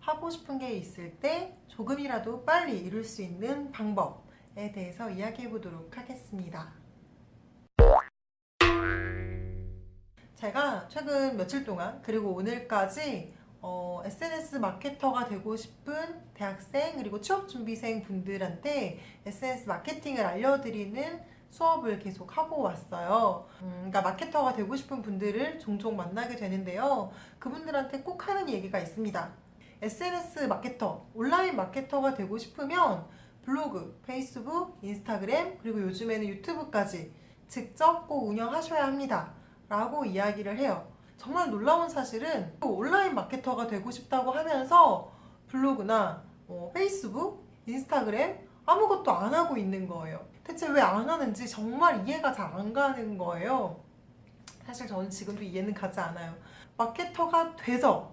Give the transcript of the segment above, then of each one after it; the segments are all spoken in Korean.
하고 싶은 게 있을 때 조금이라도 빨리 이룰 수 있는 방법에 대해서 이야기해 보도록 하겠습니다. 제가 최근 며칠 동안 그리고 오늘까지 SNS 마케터가 되고 싶은 대학생 그리고 취업준비생 분들한테 SNS 마케팅을 알려드리는 수업을 계속 하고 왔어요. 그러니까 마케터가 되고 싶은 분들을 종종 만나게 되는데요. 그분들한테 꼭 하는 얘기가 있습니다. SNS 마케터, 온라인 마케터가 되고 싶으면 블로그, 페이스북, 인스타그램, 그리고 요즘에는 유튜브까지 직접 꼭 운영하셔야 합니다. 라고 이야기를 해요. 정말 놀라운 사실은 온라인 마케터가 되고 싶다고 하면서 블로그나 페이스북, 인스타그램 아무것도 안 하고 있는 거예요. 대체 왜 안 하는지 정말 이해가 잘 안 가는 거예요. 사실 저는 지금도 이해는 가지 않아요. 마케터가 돼서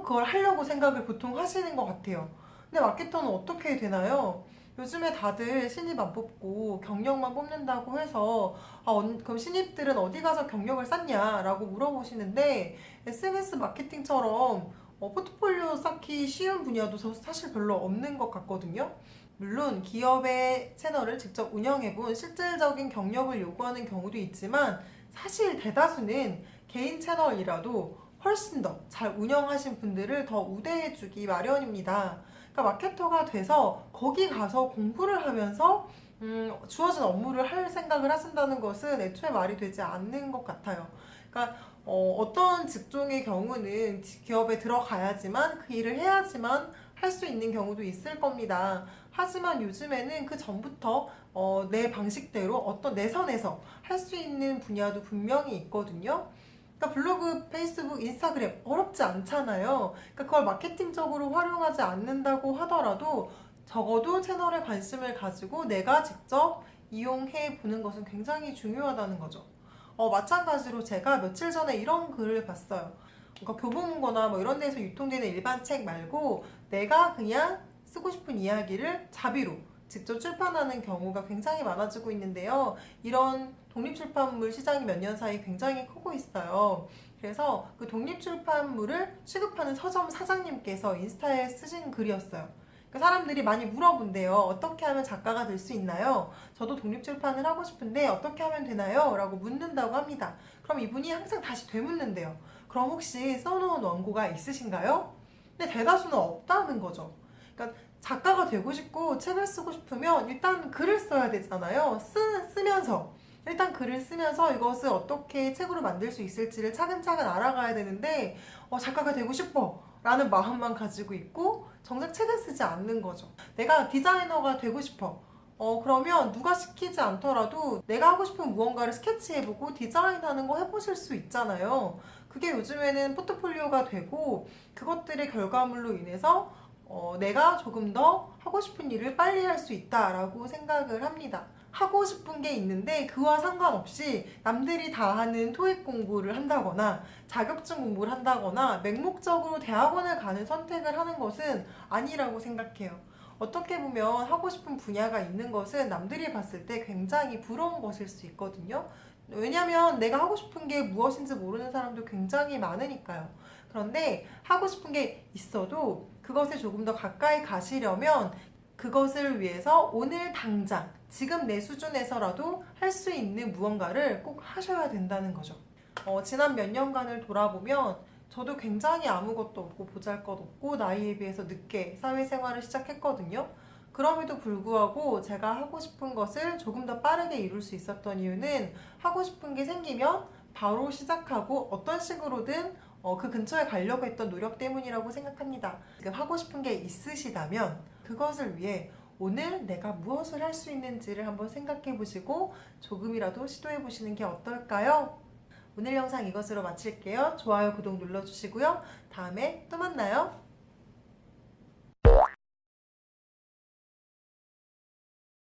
그걸 하려고 생각을 보통 하시는 것 같아요. 근데 마케터는 어떻게 되나요? 요즘에 다들 신입 안 뽑고 경력만 뽑는다고 해서 그럼 신입들은 어디 가서 경력을 쌓냐라고 물어보시는데 SNS 마케팅처럼 포트폴리오 쌓기 쉬운 분야도 사실 별로 없는 것 같거든요. 물론 기업의 채널을 직접 운영해본 실질적인 경력을 요구하는 경우도 있지만 사실 대다수는 개인 채널이라도 훨씬 더 잘 운영하신 분들을 더 우대해주기 마련입니다. 그러니까 마케터가 돼서 거기 가서 공부를 하면서 주어진 업무를 할 생각을 하신다는 것은 애초에 말이 되지 않는 것 같아요. 그러니까 어떤 직종의 경우는 기업에 들어가야지만 그 일을 해야지만 할 수 있는 경우도 있을 겁니다. 하지만 요즘에는 그 전부터 내 방식대로 어떤 내 선에서 할 수 있는 분야도 분명히 있거든요. 그러니까 블로그, 페이스북, 인스타그램 어렵지 않잖아요. 그러니까 그걸 마케팅적으로 활용하지 않는다고 하더라도 적어도 채널에 관심을 가지고 내가 직접 이용해 보는 것은 굉장히 중요하다는 거죠. 마찬가지로 제가 며칠 전에 이런 글을 봤어요. 그러니까 교보문고나 뭐 이런 데서 유통되는 일반 책 말고 내가 그냥 쓰고 싶은 이야기를 자비로 직접 출판하는 경우가 굉장히 많아지고 있는데요. 이런 독립출판물 시장이 몇 년 사이 굉장히 크고 있어요. 그래서 그 독립출판물을 취급하는 서점 사장님께서 인스타에 쓰신 글이었어요. 사람들이 많이 물어본대요. 어떻게 하면 작가가 될 수 있나요? 저도 독립출판을 하고 싶은데 어떻게 하면 되나요? 라고 묻는다고 합니다. 그럼 이분이 항상 다시 되묻는데요. 그럼 혹시 써놓은 원고가 있으신가요? 근데 대다수는 없다는 거죠. 그러니까 작가가 되고 싶고 책을 쓰고 싶으면 일단 글을 써야 되잖아요. 쓰면서 일단 글을 쓰면서 이것을 어떻게 책으로 만들 수 있을지를 차근차근 알아가야 되는데 작가가 되고 싶어 라는 마음만 가지고 있고 정작 책을 쓰지 않는 거죠. 내가 디자이너가 되고 싶어. 그러면 누가 시키지 않더라도 내가 하고 싶은 무언가를 스케치해보고 디자인하는 거 해보실 수 있잖아요. 그게 요즘에는 포트폴리오가 되고 그것들의 결과물로 인해서 내가 조금 더 하고 싶은 일을 빨리 할 수 있다라고 생각을 합니다. 하고 싶은 게 있는데 그와 상관없이 남들이 다 하는 토익 공부를 한다거나 자격증 공부를 한다거나 맹목적으로 대학원을 가는 선택을 하는 것은 아니라고 생각해요. 어떻게 보면 하고 싶은 분야가 있는 것은 남들이 봤을 때 굉장히 부러운 것일 수 있거든요. 왜냐면 내가 하고 싶은 게 무엇인지 모르는 사람도 굉장히 많으니까요. 그런데 하고 싶은 게 있어도 그것에 조금 더 가까이 가시려면 그것을 위해서 오늘 당장 지금 내 수준에서라도 할 수 있는 무언가를 꼭 하셔야 된다는 거죠. 지난 몇 년간을 돌아보면 저도 굉장히 아무것도 없고 보잘것없고 나이에 비해서 늦게 사회생활을 시작했거든요. 그럼에도 불구하고 제가 하고 싶은 것을 조금 더 빠르게 이룰 수 있었던 이유는 하고 싶은 게 생기면 바로 시작하고 어떤 식으로든 그 근처에 가려고 했던 노력 때문이라고 생각합니다. 지금 하고 싶은 게 있으시다면 그것을 위해 오늘 내가 무엇을 할 수 있는지를 한번 생각해 보시고 조금이라도 시도해 보시는 게 어떨까요? 오늘 영상 이것으로 마칠게요. 좋아요, 구독 눌러주시고요. 다음에 또 만나요.